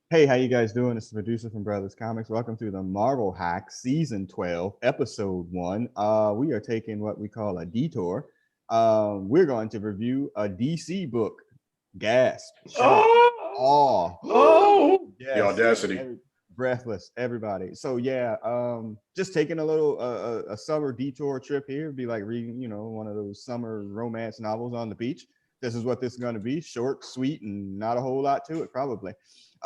Hey, how you guys doing? It's the producer from Brothers Comics. Welcome to the Marvel Hack Season 12, Episode 1. We are taking what we call a detour. We're going to review a DC book. Gasp, shock, awe. Oh, Yes, the audacity. Breathless, everybody. So yeah, just taking a little a summer detour trip here. It'd be like reading, one of those summer romance novels on the beach. This is what this is going to be: short, sweet, and not a whole lot to it, probably.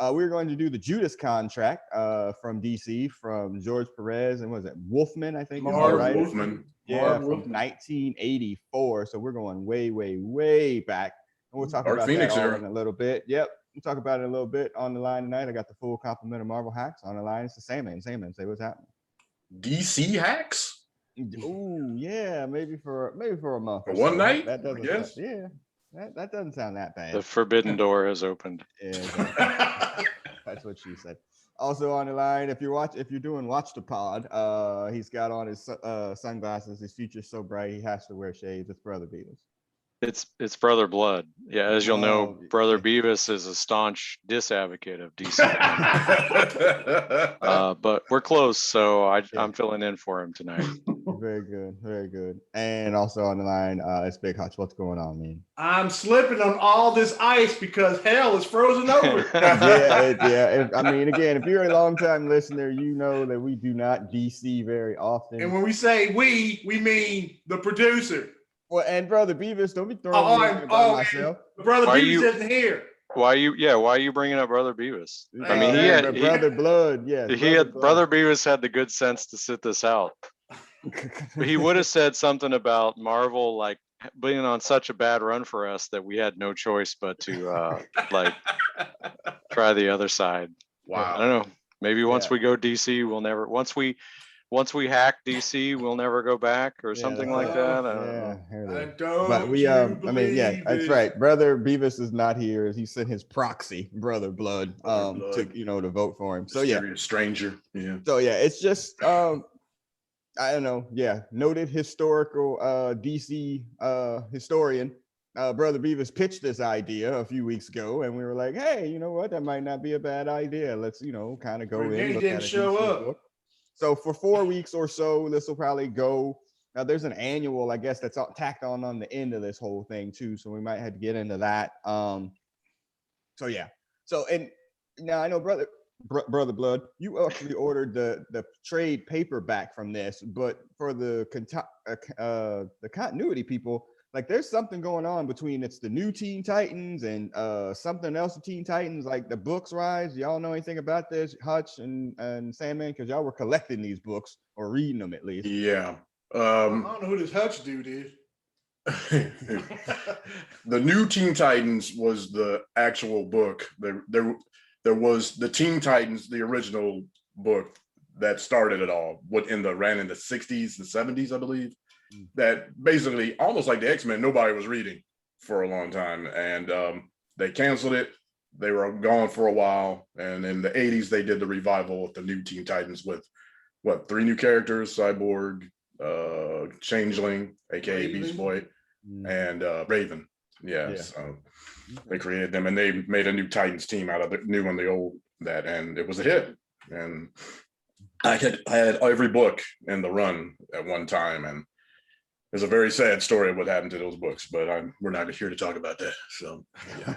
We're going to do the Judas Contract from DC, from George Perez and was it Wolfman? I think Marv is the Wolfman. Yeah, from 1984. So we're going way, way, way back, and we'll talk Dark about Phoenix that all era. in a little bit. Yep, we'll talk about it a little bit on the line tonight. I got the full complement of Marvel hacks on the line. It's the Sandman. Sandman, say what's happening. DC hacks? Oh yeah, maybe for a month For or one so. night? That doesn't. Yes. Yeah, that doesn't sound that bad. The forbidden door has opened. Yeah, exactly. That's what she said. Also on the line, if you're doing watch the pod, he's got on his sunglasses. His future's so bright he has to wear shades. It's Brother Beavis. It's Brother Blood. Yeah, as you'll know, Brother yeah. Beavis is a staunch disadvocate of DC. But we're close, so I'm filling in for him tonight. Very good, very good. And also on the line, it's Big Hutch. What's going on, man? I'm slipping on all this ice because hell is frozen over. I mean, again, if you're a long-time listener, you know that we do not DC very often. And when we say we mean the producer. Well, and Brother Beavis, don't be throwing me about myself. Brother Beavis isn't here. Why are you bringing up Brother Beavis? I mean, Brother Blood, yes. Brother Beavis had the good sense to sit this out. He would have said something about Marvel like being on such a bad run for us that we had no choice but to try the other side. Wow. I don't know. Maybe once we go DC, we'll never once we hack DC, we'll never go back or something like that. I don't. But that's right. Brother Beavis is not here. He sent his proxy, Brother Blood, to vote for him. So stranger. Yeah. So it's just I don't know. Yeah, noted historical DC historian. Brother Beavis pitched this idea a few weeks ago, and we were like, "Hey, you know what? That might not be a bad idea. Let's kind of go in." He didn't show up. Book. So for 4 weeks or so, this will probably go. Now there's an annual, I guess, that's tacked on the end of this whole thing too. So we might have to get into that. So yeah. So and now I know, Brother Blood, you actually ordered the trade paperback from this, but for the continuity people, like there's something going on between it's the new Teen Titans and something else of Teen Titans, like the books rise. Y'all know anything about this, Hutch and Sandman? Because y'all were collecting these books or reading them at least. Yeah. I don't know who this Hutch dude is. The new Teen Titans was the actual book. There was the Teen Titans, the original book that started it all. Ran in the 60s and 70s, I believe. That basically almost like the X-Men, nobody was reading for a long time, and they canceled it. They were gone for a while, and in the 80s they did the revival of the new Teen Titans with 3 new characters: Cyborg, Changeling, aka Raven. Beast Boy, and Raven. So they created them, and they made a new Titans team out of the new and the old, and it was a hit. And I had every book in the run at one time, and there's a very sad story of what happened to those books, but we're not here to talk about that. So, yeah.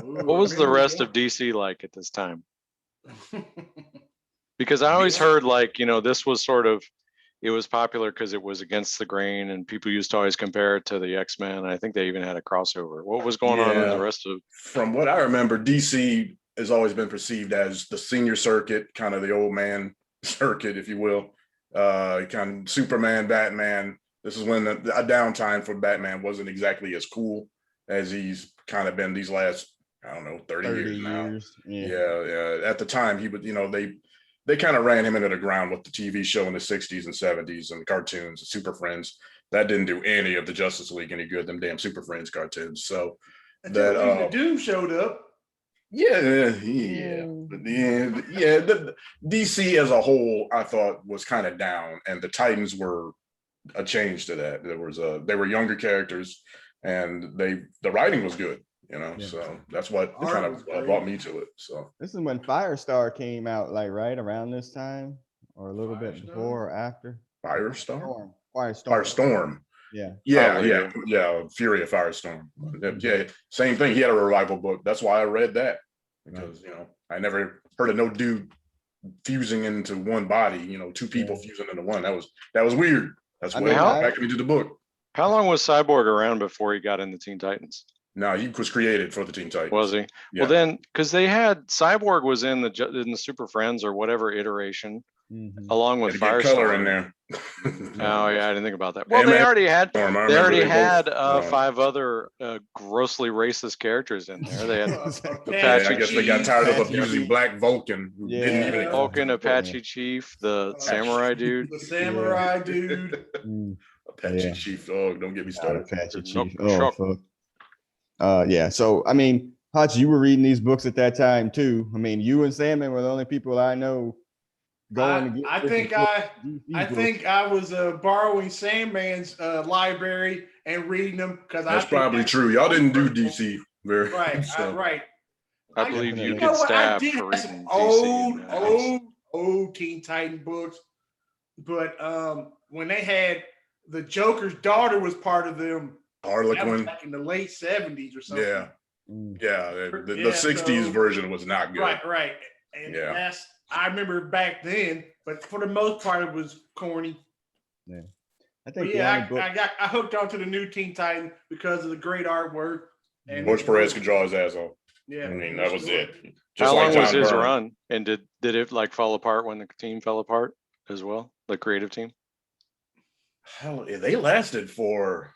What was the rest of DC like at this time? Because I always heard this was it was popular because it was against the grain, and people used to always compare it to the X-Men. I think they even had a crossover. What was going on in the rest of? From what I remember, DC has always been perceived as the senior circuit, kind of the old man circuit, if you will. Kind of Superman, Batman. This is when a downtime for Batman wasn't exactly as cool as he's kind of been these last, 30 years now. Yeah. At the time, he would, they kind of ran him into the ground with the TV show in the 60s and 70s and cartoons and Super Friends. That didn't do any of the Justice League any good, them damn Super Friends cartoons. So the Doom showed up. The DC as a whole, I thought, was kind of down, and the Titans were a change to that. They were younger characters, and the writing was good. you know. Yeah. So that's what Art kind was of great. brought me to it. So This is when Firestar came out, like right around this time, or a little bit Firestar? before or after. Firestorm, Firestorm. Firestorm. Yeah. Probably, Yeah. Fury of Firestorm. Yeah, same thing. He had a revival book. That's why I read that, because you know, I never heard of no dude fusing into one body. You know, two people fusing into one. That was weird. That's what attracted me to the book. How long was Cyborg around before he got into Teen Titans? No, he was created for the Teen Titans. Was he? Yeah. Well, then, because they had Cyborg was in the Super Friends or whatever iteration, along with Firestorm. Color in there. Oh yeah, I didn't think about that. Well, they already had 5 other grossly racist characters in there. They had Apache I guess they got tired of abusing Black Vulcan. Who didn't even Vulcan, Apache Chief, the samurai dude. The samurai dude. Apache Chief. Oh, don't get me started. Apache Chief. Oh, fuck. Yeah. So I mean, Hutch, you were reading these books at that time too. I mean, you and Sandman were the only people I know going to get. I think I was borrowing Sandman's library and reading them because that's probably true. Y'all didn't do DC very right. so. Right. I believe you get stabbed for reading DC. Old Teen Titan books, but when they had the Joker's daughter was part of them. Harlequin back in the late 70s or something. Yeah. The 60s version was not good. Right. And that's I remember back then, but for the most part, it was corny. Yeah, I think. I hooked onto the new Teen Titan because of the great artwork. And George Perez could draw his ass off. Yeah, I mean that was it. How long was his run? And did it like fall apart when the team fell apart as well? The creative team. Hell, they lasted for.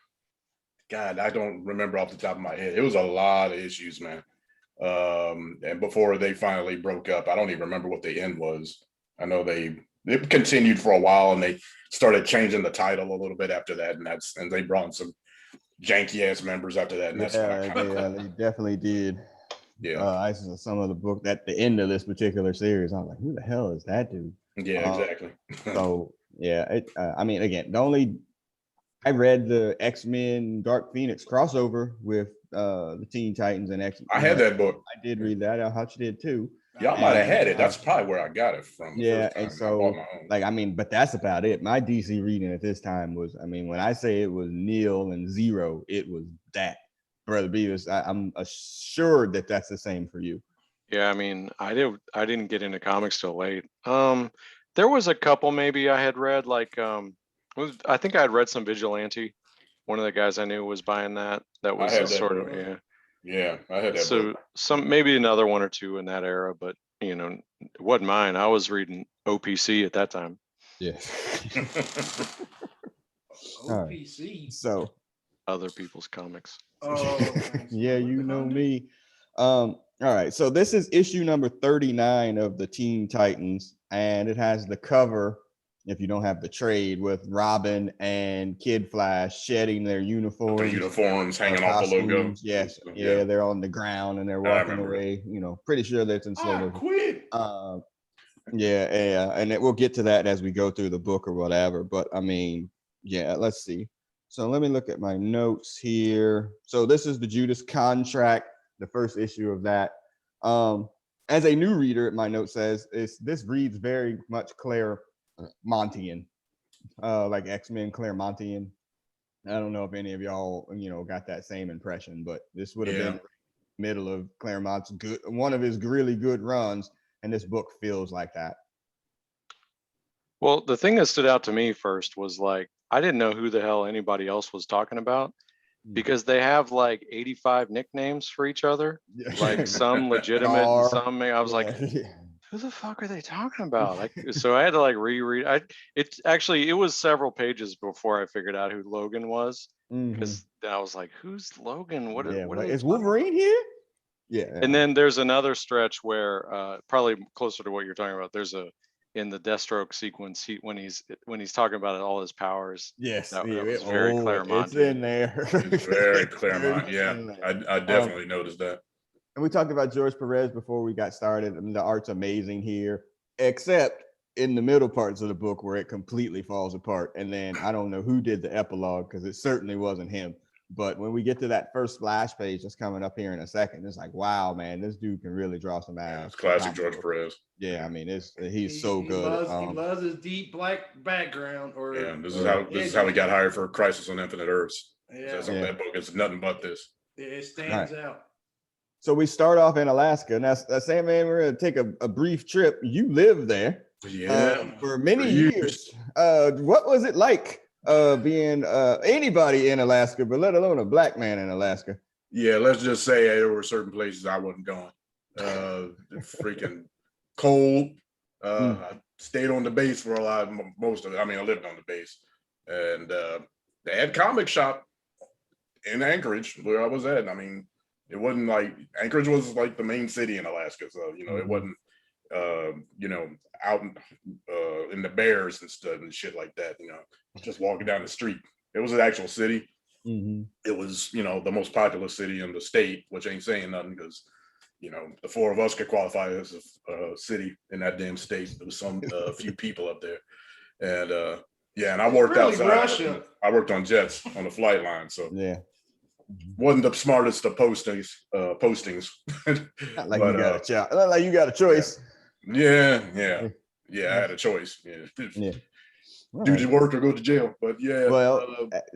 God, I don't remember off the top of my head. It was a lot of issues, man. And before they finally broke up, I don't even remember what the end was. I know it continued for a while, and they started changing the title a little bit after that, and they brought in some janky ass members after that. And that's they definitely did. Yeah, I saw some of the book at the end of this particular series. I was like, who the hell is that dude? Yeah, exactly. So yeah, I mean, again, I read the X-Men Dark Phoenix crossover with the Teen Titans and X-Men. I had that book. I did read that. Hutch did too. Y'all might have had it. That's probably where I got it from. And so like, I mean, but that's about it. My DC reading at this time was, I mean, when I say it was nil and zero, it was that. Brother Beavis, I'm assured that that's the same for you. Yeah, I mean, I didn't get into comics till late. There was a couple maybe I had read, like I think I had read some Vigilante. One of the guys I knew was buying that. That was sort of Yeah, I had that. So some maybe another one or two in that era, but you know, it wasn't mine. I was reading OPC at that time. Yeah. OPC. So other people's comics. Oh, yeah, you know me. All right, so this is issue number 39 of the Teen Titans, and it has the cover, if you don't have the trade, with Robin and Kid Flash shedding their uniforms. The uniforms hanging off the logo. Yes, yeah, they're on the ground and they're walking away. You know, pretty sure that's in slow motion. Quit. And we'll get to that as we go through the book or whatever. But I mean, yeah, let's see. So let me look at my notes here. So this is the Judas Contract, the first issue of that. As a new reader, my note says this reads very much Claremontian, like X-Men Claremontian. I don't know if any of y'all, got that same impression, but this would have been middle of Claremont's one of his really good runs, and this book feels like that. Well, the thing that stood out to me first was like, I didn't know who the hell anybody else was talking about, because they have like 85 nicknames for each other, like some legitimate and some, I was like, who the fuck are they talking about? Like, so I had to like reread. It was several pages before I figured out who Logan was, because I was like, who's Logan? What is Wolverine here? Yeah. And then there's another stretch where probably closer to what you're talking about. There's in the Deathstroke sequence, when he's talking about all his powers. Yes, that was very Claremont. It's in there. It's very Claremont. Yeah, I definitely noticed that. And we talked about George Perez before we got started. I mean, the art's amazing here, except in the middle parts of the book where it completely falls apart. And then I don't know who did the epilogue, because it certainly wasn't him. But when we get to that first splash page that's coming up here in a second, it's like, wow, man, this dude can really draw some Yeah, ass. it's classic George Perez. Yeah, I mean, he's so good. He loves his deep black background. This is how he got hired for Crisis on Infinite Earths. Yeah, That book is nothing but this. It stands out. So we start off in Alaska. Now, Sandman, we're gonna take a brief trip. You lived there, for many years. What was it like being anybody in Alaska, but let alone a black man in Alaska? Yeah, let's just say there were certain places I wasn't going. Freaking cold. I stayed on the base for most of it. I mean, I lived on the base, and they had comic shop in Anchorage where I was at. I mean, it wasn't like Anchorage was like the main city in Alaska, so it wasn't out in the bears and stuff and shit like that. Just walking down the street. It was an actual city. It was the most populous city in the state, which ain't saying nothing because the four of us could qualify as a city in that damn state. There was some few people up there, and and I worked outside. Russia. I worked on jets on the flight line, so wasn't the smartest of postings. Not like you got a choice. Yeah, I had a choice. Do the work or go to jail. But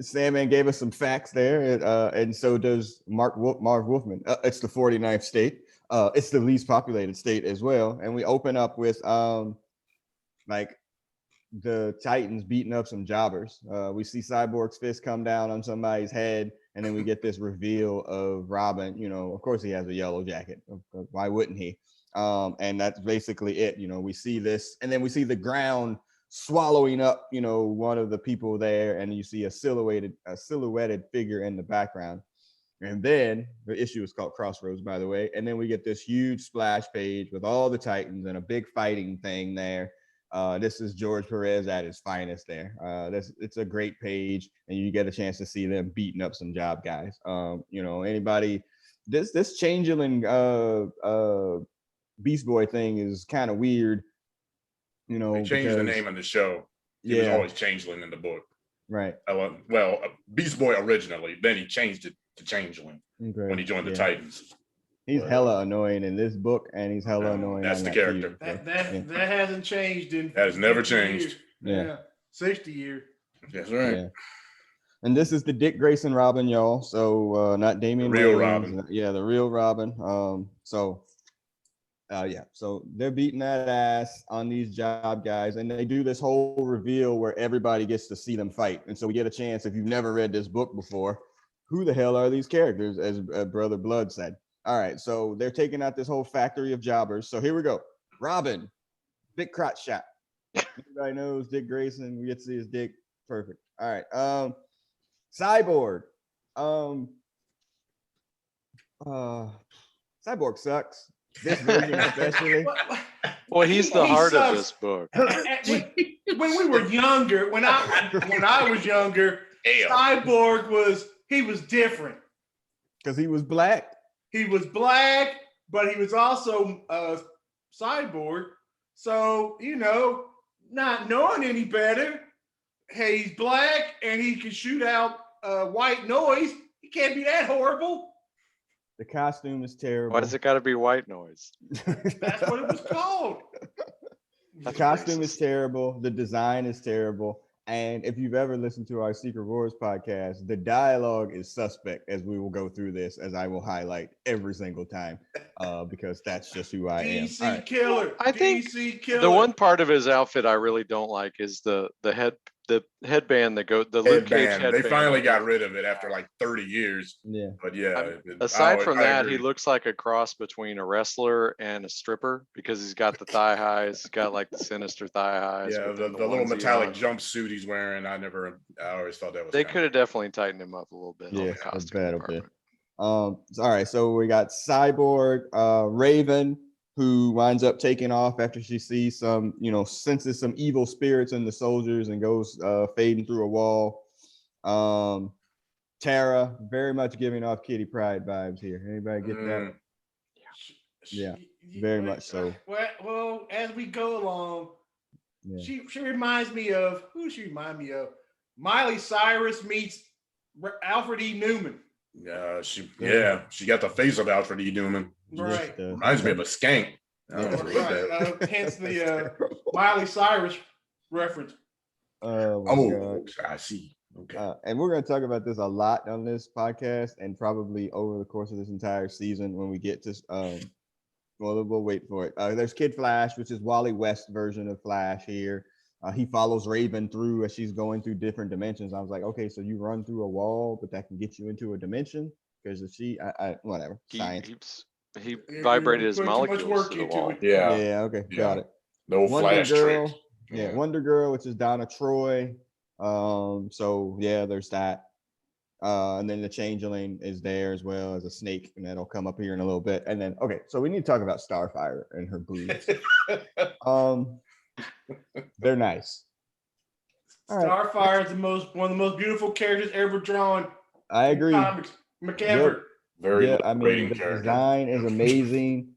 Sandman gave us some facts there, and so does Marv Wolfman. It's the 49th state. It's the least populated state as well. And we open up with like the Titans beating up some jobbers. We see Cyborg's fist come down on somebody's head, and then we get this reveal of Robin. Of course he has a yellow jacket. Why wouldn't he? And that's basically it. We see this, and then we see the ground swallowing up, one of the people there, and you see a silhouetted figure in the background. And then the issue is called Crossroads, by the way. And then we get this huge splash page with all the Titans and a big fighting thing there. This is George Perez at his finest there. It's a great page, and you get a chance to see them beating up some job guys. Anybody, this Changeling Beast Boy thing is kind of weird. They changed the name of the show. He was always Changeling in the book. Right. Beast Boy originally, then he changed it to Changeling when he joined the Titans. He's hella annoying in this book, and he's hella annoying. That's the character. That hasn't changed that has never changed. Years. 60 years. That's right. Yeah. And this is the Dick Grayson Robin, y'all. So not Damian. The real Williams. Robin. Yeah, the real Robin. So they're beating that ass on these job guys, and they do this whole reveal where everybody gets to see them fight. And so we get a chance, if you've never read this book before, who the hell are these characters, as Brother Blood said. All right, so they're taking out this whole factory of jobbers. So here we go. Robin, big crotch shot. Everybody knows Dick Grayson. We get to see his dick. Perfect. All right. Cyborg. Cyborg sucks. This version especially. Well, he's the heart of this book. When we were younger, when I was younger, Cyborg was different. Because he was black. He was black, but he was also a cyborg. So, not knowing any better, hey, he's black and he can shoot out white noise. He can't be that horrible. The costume is terrible. Why does it got to be white noise? That's what it was called. The costume is terrible. The design is terrible. And if you've ever listened to our Secret Wars podcast, the dialogue is suspect as we will go through this, as I will highlight every single time, because that's just who I am. DC killer. I think DC killer. the one part of his outfit I really don't like is the headband that goes the Luke Cage headband. They finally got rid of it after like 30 years. Yeah. But yeah. Aside from that, he looks like a cross between a wrestler and a stripper because he's got the thigh highs. He's got like the sinister thigh highs. Yeah, the little metallic jumpsuit he's wearing. I always thought that was. They could have definitely tightened him up a little bit. Yeah, a better bit. All right, so we got Cyborg, Raven, who winds up taking off after she sees some, senses some evil spirits in the soldiers and goes fading through a wall. Tara, very much giving off Kitty Pryde vibes here. Anybody get that? Yeah, very much so. Well, as we go along, she reminds me of, who she remind me of? Miley Cyrus meets Alfred E. Newman. She got the face of Alfred E. Newman. Right. Reminds me of a skank. Right. Hence the Miley Cyrus reference. God. I see. Okay. And we're going to talk about this a lot on this podcast and probably over the course of this entire season when we get to well, we'll wait for it. There's Kid Flash, which is Wally West's version of Flash here. He follows Raven through as she's going through different dimensions. I was like, okay, so you run through a wall, but that can get you into a dimension because if she, whatever, science. He vibrated his molecules to the wall. Yeah. Okay, got it. No Wonder Flash Girl. tricks. Yeah, Wonder Girl, which is Donna Troy. So yeah, there's that. And then the Changeling is there as well as a snake, and that'll come up here in a little bit. And then so we need to talk about Starfire and her boobs. They're nice. Starfire is one of the most beautiful characters ever drawn. I agree. Comics, McEver. Yep. Very I mean, the design is amazing.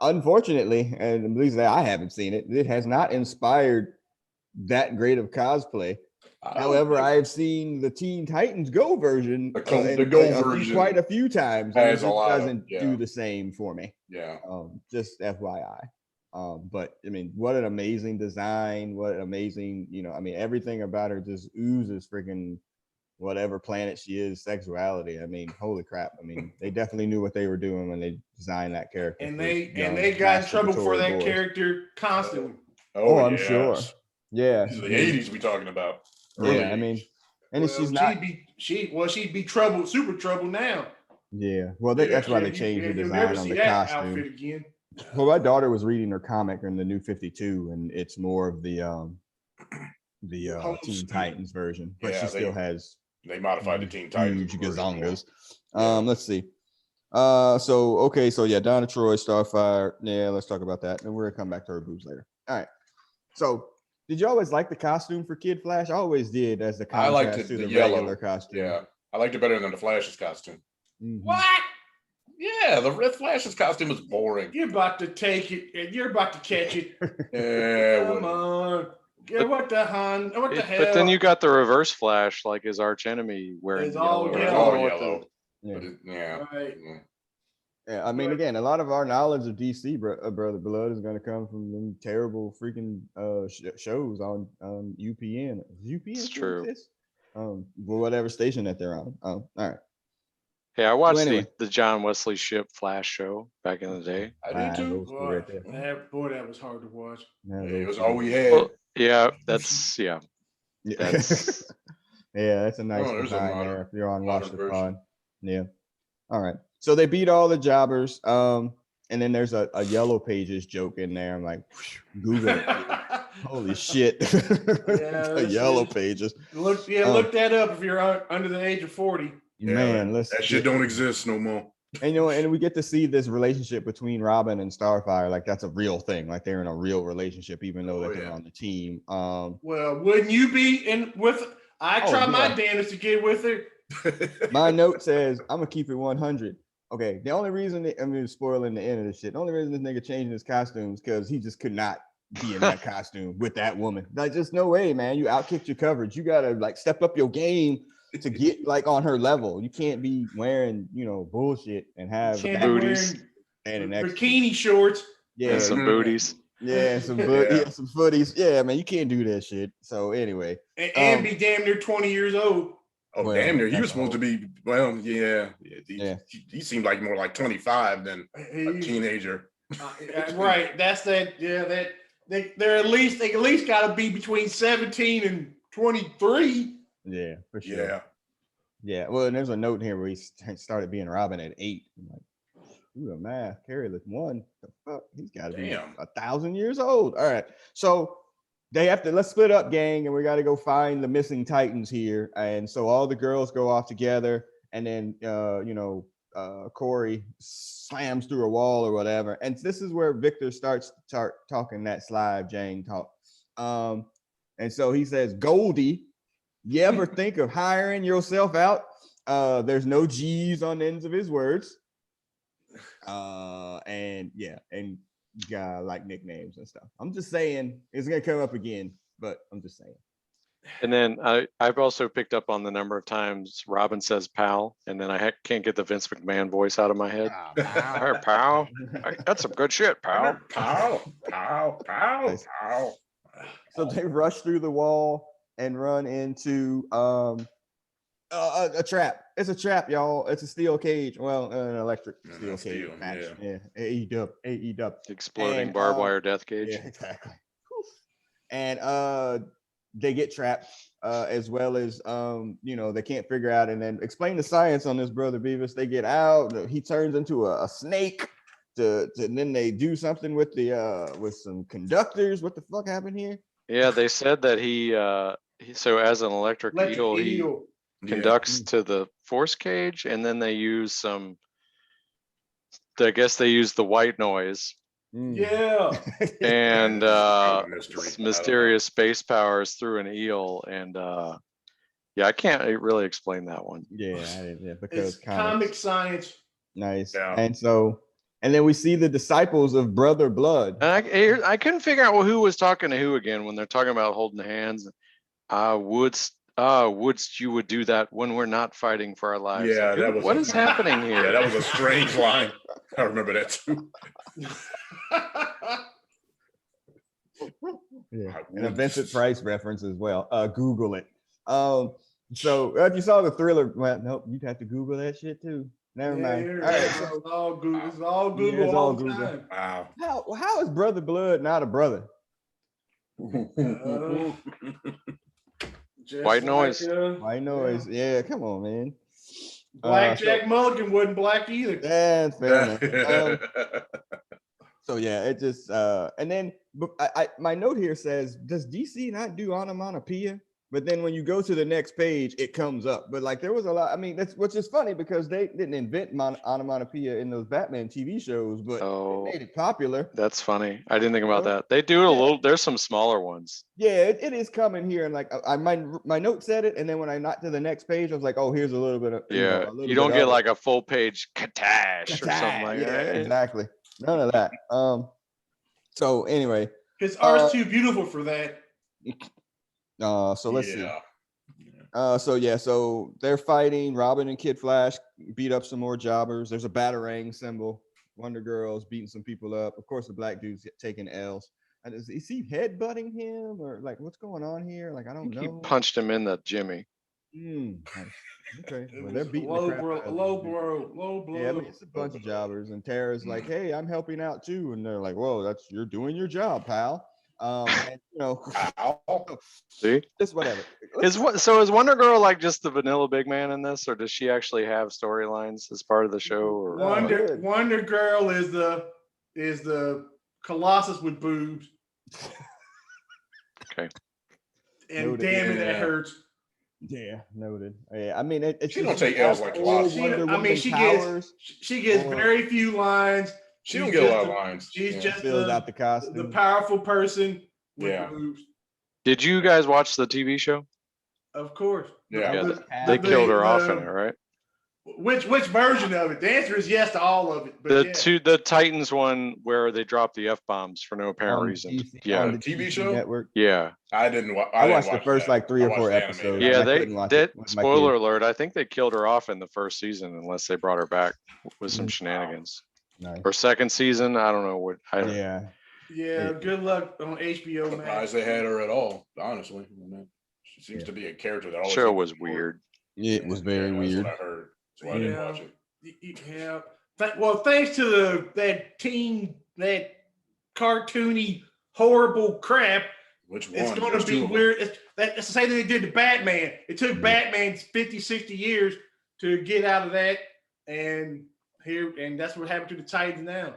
Unfortunately, and at least I haven't seen it. It has not inspired that great of cosplay. However, I have seen the Teen Titans Go version, the Go version quite a few times. And it doesn't do the same for me. Yeah. Just FYI. But I mean, what an amazing design! What an amazing, everything about her just oozes freaking whatever planet she is, sexuality. I mean, holy crap! I mean, they definitely knew what they were doing when they designed that character. And they got in trouble for that character constantly. I'm sure. Yeah, these are the '80s we talking about. Yeah, I mean, and she's not. She'd be trouble, super trouble now. Yeah, well, that's why they changed the design on the costume. Outfit again. Well, my daughter was reading her comic in the New 52, and it's more of the Teen Titans version, but she still has. They modified the Teen Titans. Huge gazongas. Let's see. So yeah, Donna Troy, Starfire. Yeah, let's talk about that, and we're gonna come back to her boobs later. All right. So, did you always like the costume for Kid Flash? I always did, as the contrast I liked to the yellow regular costume. Yeah, I liked it better than the Flash's costume. Mm-hmm. What? Yeah, the Red Flash's costume was boring. You're about to take it, and you're about to catch it. Come on. Yeah, what the hell? But then you got the Reverse Flash, like his arch enemy, wearing all yellow. Yeah. Right. Yeah, I mean, again, a lot of our knowledge of DC, Brother Blood, is going to come from them terrible freaking shows on UPN. UPN, it's true. Whatever station that they're on. All right. Hey, I watched the John Wesley Ship Flash show back in the day. I did too. That was hard to watch. It was all we had. Well, that's yeah. That's that's a nice design there if you're on Watch the Pod. Yeah. All right. So they beat all the jobbers. And then there's a Yellow Pages joke in there. I'm like, Google it. Holy shit. Yellow Pages. Look that up if you're under the age of 40. Man, that shit don't exist no more. And and we get to see this relationship between Robin and Starfire, like that's a real thing, like they're in a real relationship, even though they're on the team. Well, wouldn't you be in with? I try my damnedest to get with her. My note says I'm gonna keep it 100. Okay, the only reason I'm spoiling the end of this shit. The only reason this nigga changing his costumes because he just could not be in that costume with that woman. Like, just no way, man. You outkicked your coverage. You gotta like step up your game to get like on her level. You can't be wearing, bullshit and have booties and bikini shorts. Yeah, and some booties. Yeah, some some footies. Yeah, man, you can't do that shit. So anyway, and be damn near 20 years old. Oh, damn near. He was supposed to be. Well, yeah. He seemed like more like 25 than a teenager. Right. That's that. Yeah. That they at least got to be between 17 and 23. Yeah, for sure. Yeah. Well, and there's a note here where he started being Robin at 8. I'm like, ooh, the math. Carry the 1. The fuck? He's got to be 1,000 years old. All right. So let's split up, gang, and we got to go find the missing Titans here. And so all the girls go off together, and then Corey slams through a wall or whatever. And this is where Victor starts talking that Slive Jang talk. And so he says, Goldie, you ever think of hiring yourself out? There's no G's on the ends of his words. And like nicknames and stuff. I'm just saying it's gonna come up again, but I'm just saying. And then I've also picked up on the number of times Robin says "pal," and then I can't get the Vince McMahon voice out of my head. Hey, pal, that's some good shit, pal. Pow, pow, pow, Nice. pow. So they rush through the wall and run into a trap. It's a trap, y'all. It's a steel cage. Well, an electric steel cage match. Yeah, AEW. Exploding And, barbed wire death cage. Yeah, exactly. And they get trapped, as well as they can't figure out. And then explain the science on this, Brother Beavis. They get out. He turns into a snake. And then they do something with with some conductors. What the fuck happened here? Yeah, they said that so as an electric eel, he conducts to the force cage, and then they use I guess they use the white noise. Yeah. And Mystery. mysterious space powers through an eel. And yeah, I can't really explain that one. Yeah, because It's comic science. Nice. Yeah. And then we see the disciples of Brother Blood. And I couldn't figure out who was talking to who again when they're talking about holding hands. Woods, you would do that when we're not fighting for our lives. Yeah, that was what is happening here? Yeah, that was a strange line. I remember that too. Yeah, and a Vincent Price reference as well. Google it. So if you saw the Thriller, well, nope, you'd have to Google that shit too. Never mind. All right, It's all Google. It's all Google it's all all the Google. time. Wow. How is Brother Blood not a brother? Just White noise. White noise. Yeah, come on, man. Black Jack Mulligan wasn't black either. That's fair enough. So yeah, it just and then my note here says, does DC not do onomatopoeia? But then when you go to the next page, it comes up. But like there was a lot. I mean, that's which is funny because they didn't invent onomatopoeia in those Batman TV shows, but they made it popular. That's funny. I didn't think about that. They do it a little. There's some smaller ones. Yeah, it is coming here, and like my note said it, and then when I got to the next page, I was like, oh, here's a little bit of you don't get like a full page katash or something like that. Exactly. None of that. So anyway, his art's too beautiful for that. So let's see. So they're fighting. Robin and Kid Flash beat up some more jobbers. There's a Batarang symbol. Wonder Girl's beating some people up. Of course, the black dude's taking L's. And is he headbutting him or like what's going on here? Like I don't know. He punched him in the Jimmy. Okay. Well, they're beating low the crap blow. Yeah, I mean, it's a bunch of jobbers, and Tara's like, "Hey, I'm helping out too," and they're like, "Whoa, you're doing your job, pal." And see, just whatever. Is Wonder Girl like just the vanilla big man in this, or does she actually have storylines as part of the show? Or Wonder Girl is the Colossus with boobs. Okay. And Noted. damn it, that hurts. Yeah, noted. Yeah, I mean, she don't take L's like Colossus. She gets very few lines. She don't get a lot of lines. She's just fills out the costume. The powerful person with boobs. Did you guys watch the TV show? Of course. Yeah, they killed her off in it, right? Which version of it? The answer is yes to all of it. But the Titans one where they dropped the F-bombs for no apparent reason. The TV show network. Yeah. I watched the first like 3 or 4 episodes. Yeah, they spoiler alert. I think they killed her off in the first season unless they brought her back with some shenanigans. Nice. Or second season, I don't know what. Yeah. Good luck on HBO. Surprised they had her at all. Honestly, she seems to be a character that always. Show was weird. It was very weird. That's what I heard. So I didn't watch it. Yeah. Well, thanks to that cartoony, horrible crap. Which one? It's going to be weird. That's the same thing they did to Batman. It took Batman 50, 60 years to get out of that, and that's what happened to the Titans now.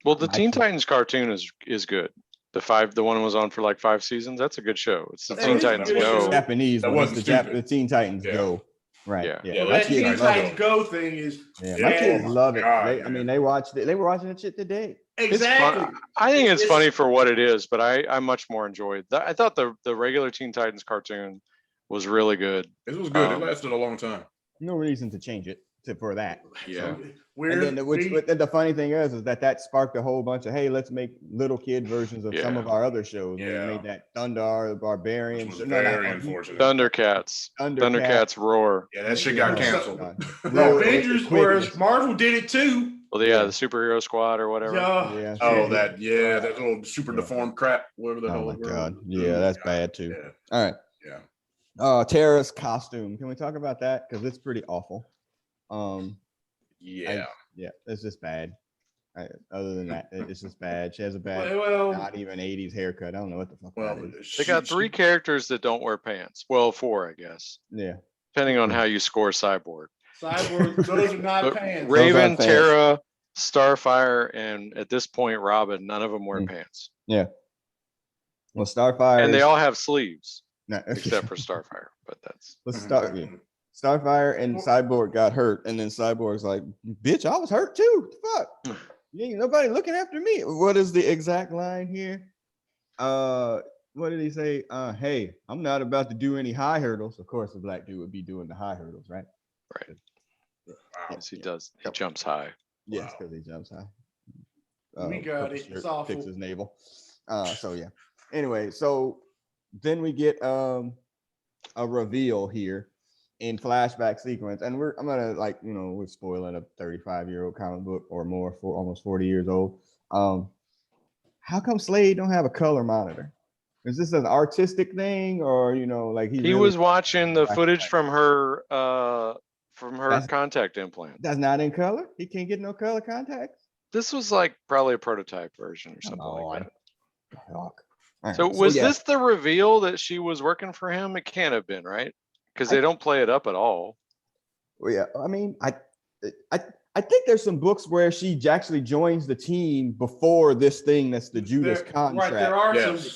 Well, the Teen Titans cartoon is good. The one that was on for like 5 seasons. That's a good show. It's the Teen Titans Go. Japanese. The Teen Titans Go. Right. Yeah. That Teen Titans Go thing is. Yeah, my kids love it. They watched it. They were watching that shit today. Exactly. I think it's funny for what it is, but I much more enjoyed that. I thought the regular Teen Titans cartoon was really good. It was good. It lasted a long time. No reason to change it for that. Yeah. And then the funny thing is that sparked a whole bunch of, hey, let's make little kid versions of some of our other shows. We made that Thunder Barbarian. Which was very unfortunate. Thundercats Roar. Yeah, that shit got canceled. The Avengers, whereas Marvel did it too. Well, yeah, the Superhero Squad or whatever. Yeah. That little super deformed crap, whatever the hell. Oh my god. Yeah, that's bad too. Yeah. All right. Yeah. Tara's costume. Can we talk about that? Because it's pretty awful. It's just bad. Other than that, it's just bad. She has a bad, not even 80s haircut. I don't know what the fuck that is. They got 3 characters that don't wear pants. Well, 4, I guess. Yeah. Depending on how you score Cyborg. Those are not pants. Raven, Tara, Starfire, and at this point, Robin, none of them wear pants. Yeah. Well, Starfire. And they all have sleeves. No. Except for Starfire. But that's. Starfire and Cyborg got hurt, and then Cyborg's like, "Bitch, I was hurt too. Fuck, you ain't nobody looking after me." What is the exact line here? What did he say? Hey, I'm not about to do any high hurdles. Of course, the black dude would be doing the high hurdles, right? Right. Yes, he does. He jumps high. Yes, because he jumps high. We got it. It's awful. Fixes navel. So yeah. Anyway, so then we get a reveal here in flashback sequence, and I'm gonna we're spoiling a 35-year-old comic book or more, for almost 40 years old. How come Slade don't have a color monitor? Is this an artistic thing, or he really was watching the footage from her contact implant? That's not in color. He can't get no color contacts. This was probably a prototype version or something like that. Right. So was this the reveal that she was working for him? It can't have been, right? Because they don't play it up at all. Well, yeah. I mean, I think there's some books where she actually joins the team before this thing that's the Judas Contract. Right.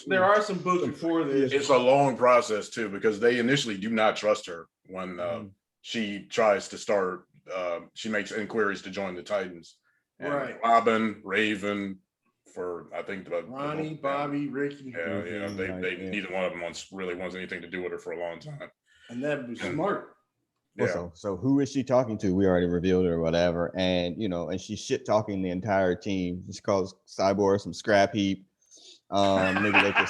There are some books before this. It's a long process too, because they initially do not trust her when she tries to start. She makes inquiries to join the Titans. And right. Robin, Raven, for I think Ronnie, Bobby, Ricky. Yeah. They neither one of them really wants anything to do with her for a long time. And that was smart. Well, so who is she talking to? We already revealed it or whatever, and and she's shit talking the entire team. She calls Cyborg some scrap heap. Maybe they could.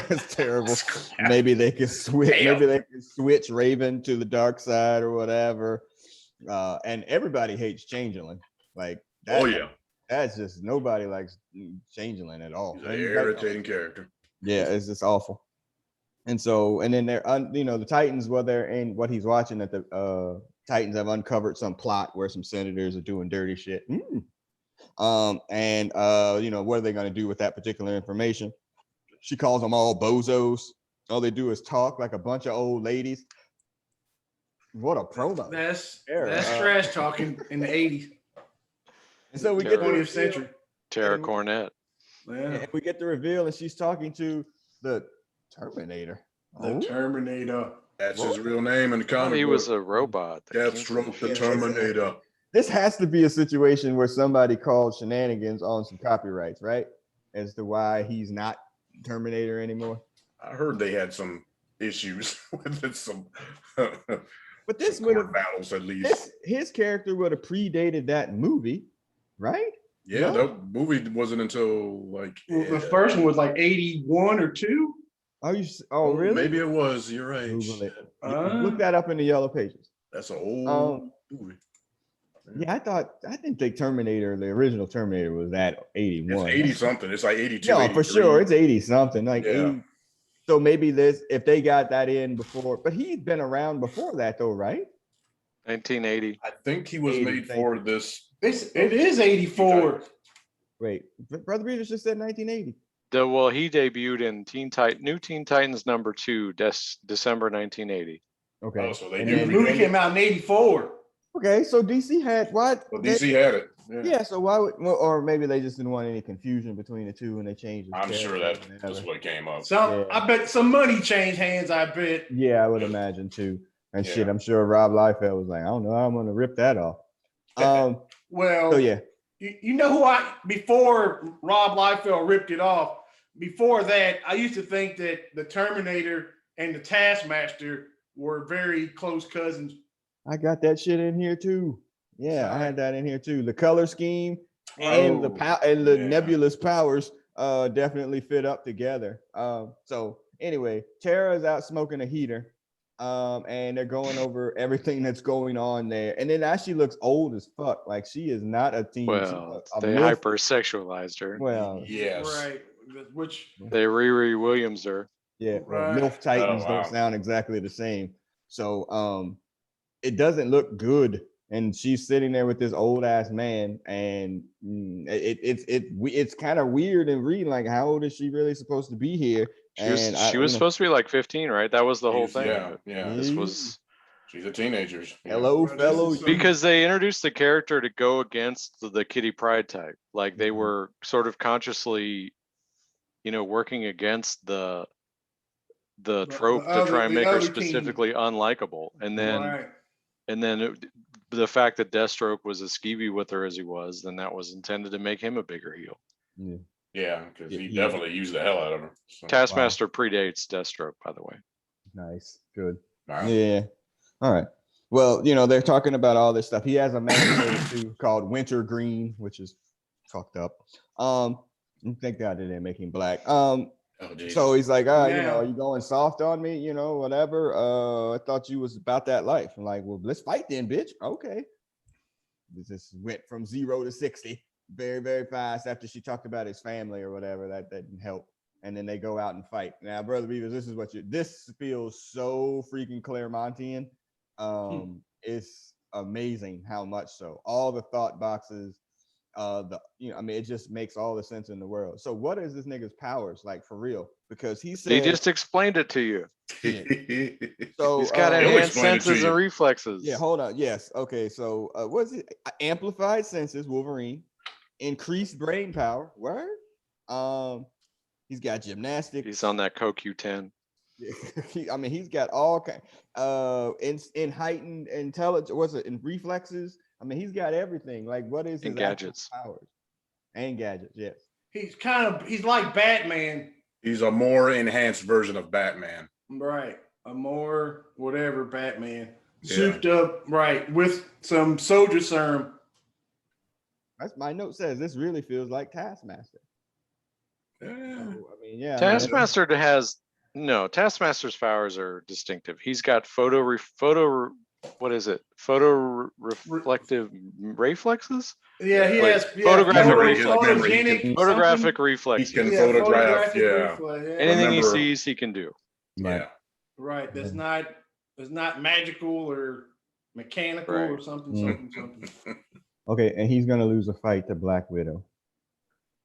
It's terrible. Maybe they could switch. Maybe they could switch Raven to the dark side or whatever. And everybody hates Changeling. That's just nobody likes Changeling at all. He's an irritating character. Yeah, it's just awful. And then they're, the Titans, they're in what he's watching, that the Titans have uncovered some plot where some senators are doing dirty shit. What are they going to do with that particular information? She calls them all bozos. All they do is talk like a bunch of old ladies. What a promo. That's trash talking in the 80s. And so we get the 20th century. Tara Cornett. Yeah. And we get the reveal, and she's talking to the Terminator. Terminator. That's his real name in the comic book. He was a robot. Deathstroke the Terminator. This has to be a situation where somebody called shenanigans on some copyrights, right? As to why he's not Terminator anymore. I heard they had some issues with it. But this would have battles at least. His character would have predated that movie, right? Yeah, that movie wasn't until the first one was 81 or 2. Oh, really? Maybe it was. You're right. Look that up in the yellow pages. That's an old movie. Yeah, I think the original Terminator was at 81. It's 80 something. It's like 82. No, for sure. It's 80 something. 80. So maybe if they got that in before, but he'd been around before that though, right? 1980. I think he was made for this. It is 84. Wait, Brother Beavis just said 1980. He debuted in New Teen Titans #2, December 1980. Okay. So the movie came out in 84. Okay, so DC had what? Well, DC had it. Yeah. So why would, or maybe they just didn't want any confusion between the two and they changed it. I'm sure that's what came up. I bet some money changed hands. I bet. Yeah, I would imagine too. And shit, I'm sure Rob Liefeld was like, I don't know how I'm gonna rip that off. Well, so yeah. You know who before Rob Liefeld ripped it off, before that, I used to think that the Terminator and the Taskmaster were very close cousins. I got that shit in here too. Yeah, I Sorry. had that in here too. The color scheme and the yeah. nebulous powers definitely fit up together. So anyway, Tara's out smoking a heater. And they're going over everything that's going on there. And then now she looks old as fuck. Like she is not a teen. Well, She's a they MILF. hypersexualized her. Well, Yes. Right. Which They Riri Williams her. yeah, well, Right. MILF Titans Oh, don't wow. sound exactly the same. So it doesn't look good. And she's sitting there with this old ass man, and it's kind of weird and reading like, how old is she really supposed to be here? She was supposed to be like 15, right? That was the whole thing. Yeah. This was She's a teenager. hello, Well, this fellow. is some- because they introduced the character to go against the Kitty Pryde type. Like they were sort of consciously, working against the trope to try and the make her other teen. specifically unlikable. And then right. the fact that Deathstroke was as skeevy with her as he was, then that was intended to make him a bigger heel. Yeah, because he Yeah. definitely used the hell out of her. So. Taskmaster predates Deathstroke, by the way. Nice, good. Wow. Yeah. All right. Well, they're talking about all this stuff. He has a man too called Wintergreen, which is fucked up. Thank God they didn't make him black. So he's like, Yeah. are you going soft on me? Whatever. I thought you was about that life. I'm like, well, let's fight then, bitch. Okay. This just went from 0 to 60 very, very fast after she talked about his family or whatever. That didn't help. And then they go out and fight. Now, Brother Beavis, this feels so freaking Claremontian. It's amazing how much so. All the thought boxes, it just makes all the sense in the world. So what is this nigga's powers like for real? Because he said He just explained it to you. So He's got He'll enhanced explain it to senses you. and reflexes. yeah, hold on. Yes. Okay. So what is it? Amplified senses, Wolverine, increased brain power. Word. He's got gymnastics. He's on that CoQ10. He's got all kind in heightened intelligence. What's it in reflexes? He's got everything. Like, what is his And gadgets. powers? And gadgets, yes. He's like Batman. He's a more enhanced version of Batman. Right. A more whatever Batman. Yeah. Souped up, right, with some soldier serum. That's my note says this really feels like Taskmaster. Yeah. Yeah. Taskmaster's powers are distinctive. He's got photo reflective reflexes? Yeah, he Like, has photographic photogenic Photographic He reflexes. can photograph. Yeah. reflex, yeah. Anything he Remember- sees, he can do. Yeah. Right. That's not magical or mechanical or Right. something. Okay, and he's gonna lose a fight to Black Widow.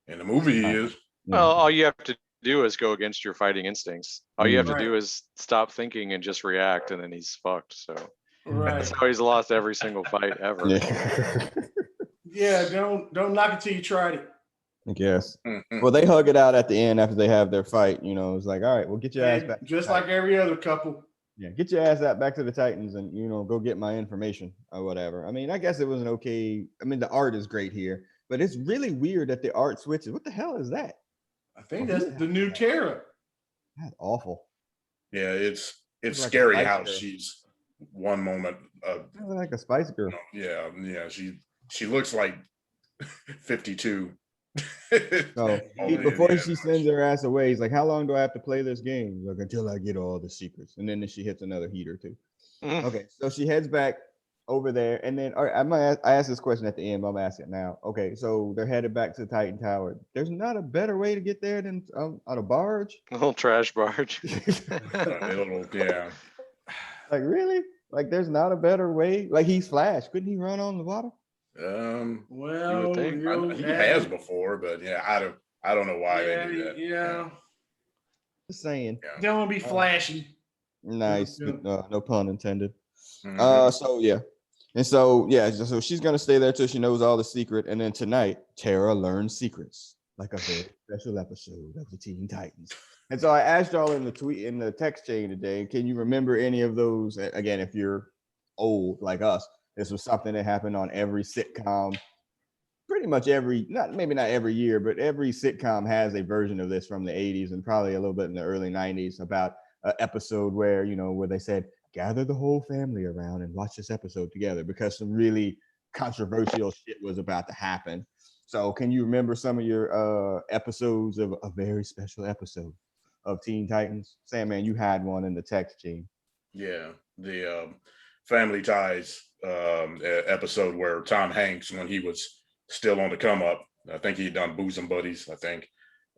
In the movie, he is. Well, all you have to do is go against your fighting instincts. All you have to Right. do is stop thinking and just react, and then he's fucked. So Right. that's how he's lost every single fight ever. Yeah, don't knock it till you tried it. I guess. Mhm. Well, they hug it out at the end after they have their fight. It's like, all right, well, get your ass And back. just like every other couple. Yeah, get your ass out back to the Titans and go get my information or whatever. I guess it was an okay. The art is great here, but it's really weird that the art switches. What the hell is that? I think that's the new Terra. That's awful. Yeah, it's Like a scary Spice how Girl. she's one moment. It's like a Spice Girl. Yeah. She looks like 52. So before she sends her ass away, he's like, "How long do I have to play this game?" Like, until I get all the secrets, and then she hits another heater too. Okay, so she heads back over there, and then all right, I asked this question at the end, but I'm asking it now. Okay, so they're headed back to the Titan Tower. There's not a better way to get there than on a barge. A little trash barge. Yeah. Like, really? Like, there's not a better way? Like, he's Flash. Couldn't he run on the water? Well, think. He has before, but yeah, I don't know why they do that. Yeah. Just saying. Yeah. Don't want to be flashy. Nice. Yeah. No pun intended. Mhm. So yeah. And so yeah, so she's gonna stay there till she knows all the secret. And then tonight, Tara learns secrets, like a very special episode of the Teen Titans. And so I asked y'all in the text chain today, can you remember any of those? Again, if you're old like us, this was something that happened on every sitcom. Pretty much maybe not every year, but every sitcom has a version of this from the 80s and probably a little bit in the early 90s about an episode where they said, gather the whole family around and watch this episode together, because some really controversial shit was about to happen. So can you remember some of your episodes of a very special episode of Teen Titans? Sandman, you had one in the text, Gene. Yeah, the Family Ties episode where Tom Hanks, when he was still on the come up, I think he'd done Booze and Buddies, I think.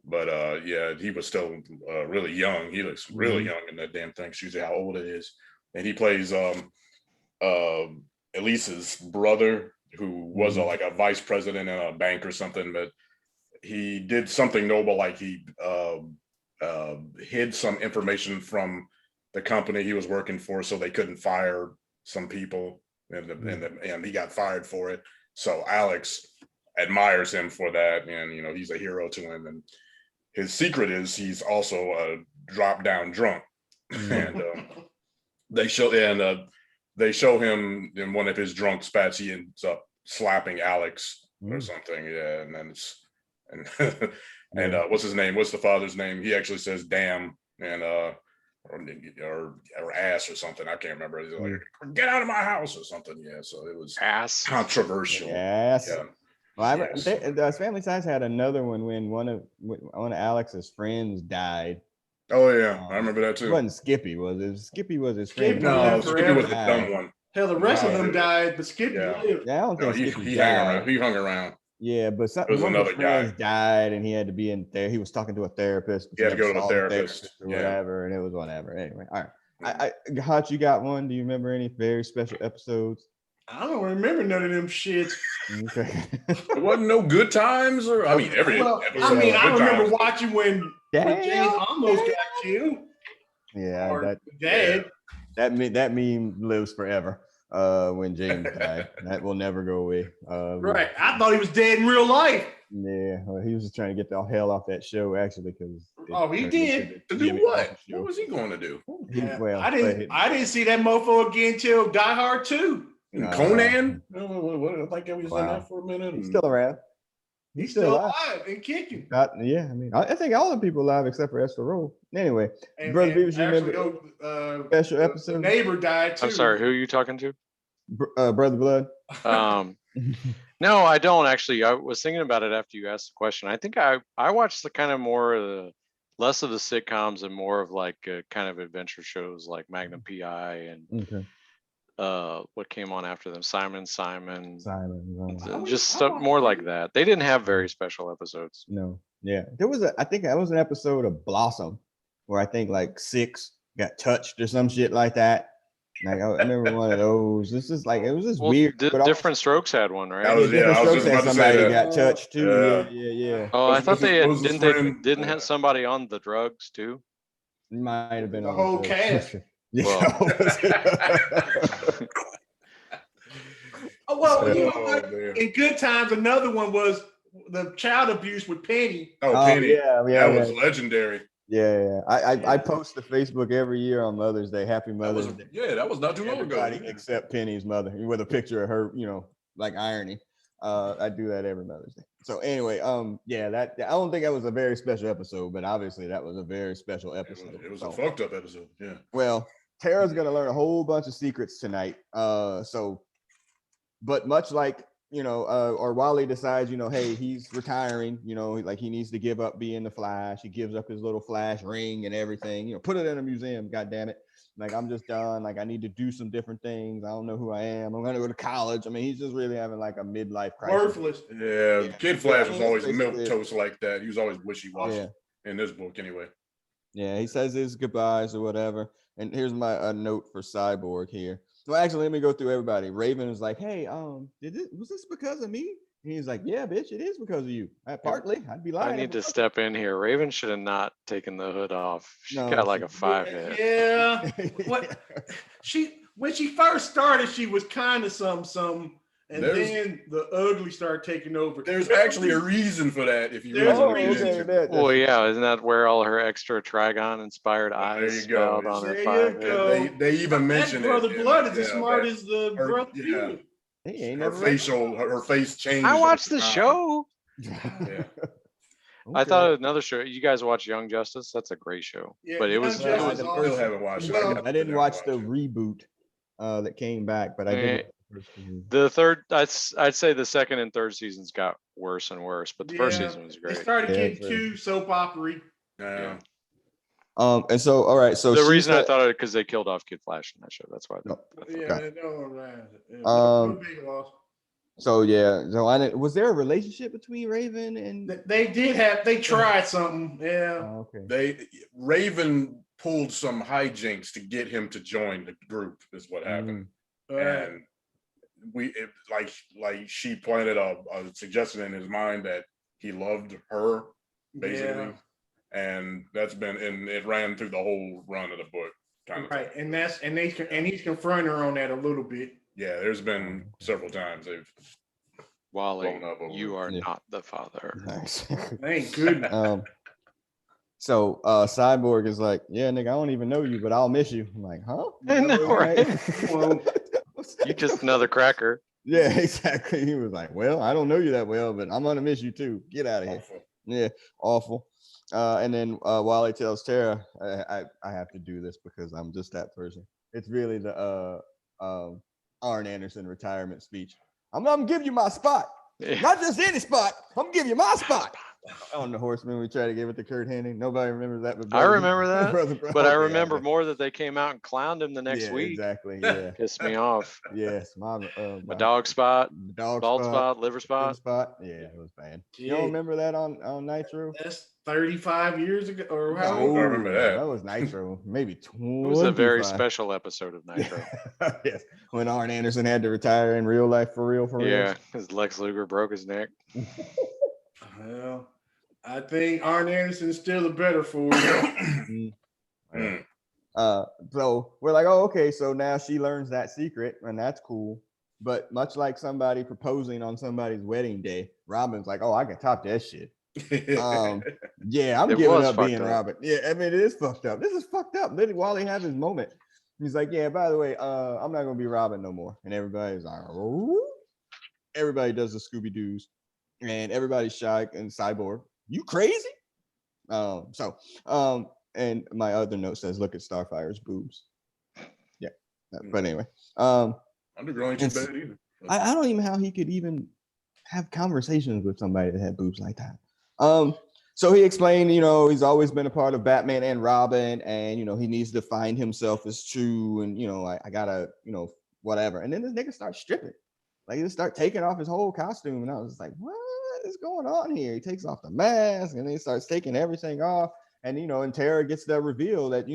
But yeah, he was still really young. He looks really young in that damn thing. Excuse me, how old it is. And he plays Elise's brother, who was like a vice president in a bank or something. But he did something noble, like he hid some information from the company he was working for, so they couldn't fire some people, and he got fired for it. So Alex admires him for that, and you know, he's a hero to him. And his secret is he's also a drop down drunk. And they show him in one of his drunk spats, he ends up slapping Alex or something. Yeah, and then it's and what's his name? What's the father's name? He actually says damn, and or ass or something. I can't remember. He's like, get out of my house or something. Yeah, so it was ass controversial. Yes. Yeah. Well, the Family Ties had another one when one of Alex's friends died. Oh yeah, I remember that too. It wasn't Skippy, was it? Skippy was his friend. No, Skippy was the dumb one. Hell, the rest of them died, but Skippy lived. Yeah, I don't think Skippy he died. hung around. Yeah, but It was one of his another guy. friends died, and he had to be in there. He was talking to a therapist. He had to go to a saw therapist or whatever, and it was whatever. Anyway, all right. Hutch, you got one? Do you remember any very special episodes? I don't remember none of them shits. Okay. It wasn't no good times, or I mean, every episode. I remember times. watching when James almost got killed. Yeah, Or dead. that meme lives forever. When James died, that will never go away. Right, I thought he was dead in real life. Yeah, well, he was just trying to get the hell off that show, actually, because he did. To do what? What was he going to do? I didn't see that mofo again till Die Hard 2. Conan? I think I was in that for a minute. He's still around. He's still alive and kicking. Yeah, I mean, I think all the people alive except for Esther Roll. Anyway, Brother Beavis, you remember special episode? The neighbor died too. I'm sorry, who are you talking to? Brother Blood. No, I don't actually. I was thinking about it after you asked the question. I think I watched the kind of more of the less of the sitcoms and more of like kind of adventure shows like Magnum PI and what came on after them, Simon, just stuff more like that. They didn't have very special episodes. No, yeah, I think that was an episode of Blossom where I think like 6 got touched or some shit like that. Like I remember one of those. This is like it was just weird. Different Strokes had one, right? Different Strokes had somebody got touched too. Yeah. Oh, I thought they didn't have somebody on the drugs too. Might have been the whole cast. In Good Times, another one was the child abuse with Penny. Penny. Yeah, that was legendary. Yeah. I post to Facebook every year on Mother's Day. Happy Mother's Day. Yeah, that was not too long ago. Except Penny's mother, with a picture of her, like irony. I do that every Mother's Day. So anyway, that I don't think that was a very special episode, but obviously that was a very special episode. It was a fucked up episode. Yeah. Well, Tara's gonna learn a whole bunch of secrets tonight. But much like or Wally decides, hey, he's retiring, like he needs to give up being the Flash. He gives up his little Flash ring and everything, put it in a museum. God damn it. Like, I'm just done. Like, I need to do some different things. I don't know who I am. I'm going to go to college. I mean, he's just really having like a midlife crisis. Worthless. Yeah. Kid Flash was always milquetoast like that. He was always wishy-washy in this book anyway. Yeah, he says his goodbyes or whatever. And here's my note for Cyborg here. Well, actually, let me go through everybody. Raven is like, hey, was this because of me? And he's like, yeah, bitch, it is because of you. Partly, I'd be lying. I need to step in here. Raven should have not taken the hood off. She got like a 5 hit. Yeah. When she first started, she was kind of some. And then the ugly started taking over. There's actually a reason for that. If you really well, yeah, isn't that where all her extra Trigon inspired eyes spelled on her 5 hit? They even mentioned Brother Blood is as smart as the brother. Her face changed. I watched the show. Yeah. I thought another show. You guys watch Young Justice? That's a great show. Yeah, but it was. I still haven't watched it. I didn't watch the reboot that came back, but I did. The third, I'd say the second and third seasons got worse and worse, but the first season was They great. started getting too soap opera-y. Yeah. And so all right, so the reason I thought it because they killed off Kid Flash in that show. That's why. Big loss. So yeah, so was there a relationship between Raven and They tried something. Yeah. Oh, okay. Raven pulled some hijinks to get him to join the group is what happened. And like she planted a suggestion in his mind that he loved her, basically. And that's been, and it ran through the whole run of the book, kind of. Right, and he's confronting her on that a little bit. Yeah, there's been several times they've. Wally, you are not the father. Nice. Thank goodness. So Cyborg is like, yeah, nigga, I don't even know you, but I'll miss you. I'm like, huh? I know, right? You just another cracker. Yeah, exactly. He was like, well, I don't know you that well, but I'm gonna miss you too. Get out of here. Yeah, awful. And then Wally tells Tara, I have to do this because I'm just that person. It's really the Arn Anderson retirement speech. I'm gonna give you my spot. Yeah. Not just any spot. I'm gonna give you my spot. On the Horseman, we try to give it to Kurt Hennig. Nobody remembers that. But I remember that. But I remember more that they came out and clowned him the next week. Exactly. Yeah. Pissed me off. Yes. My dog spot. Dog bald spot. Liver spot. Yeah, it was bad. You don't remember that on Nitro? That's 35 years ago. Or how? I remember that. That was Nitro. Maybe 20. It was a very special episode of Nitro. Yes. When Arn Anderson had to retire in real life for real. Yeah, because Lex Luger broke his neck. Well, I think Arn Anderson's still the better for you. So we're like, oh, okay. So now she learns that secret, and that's cool. But much like somebody proposing on somebody's wedding day, Robin's like, oh, I can top that shit. Yeah, I'm giving up being Robin. Yeah, I mean, it is fucked up. This is fucked up. Then Wally have his moment. He's like, yeah, by the way, I'm not gonna be Robin no more. And everybody's like, oh. Everybody does the Scooby-Doos. And everybody's shy and Cyborg. You crazy? And my other note says, look at Starfire's boobs. Yeah. But anyway. Undergrowing too bad either. I don't even know how he could even have conversations with somebody that had boobs like that. So he explained, he's always been a part of Batman and Robin, and he needs to find himself as true, and I gotta, whatever. And then this nigga starts stripping. Like he just start taking off his whole costume, and I was like, what is going on here? He takes off the mask and then he starts taking everything off. And and Tara gets the reveal that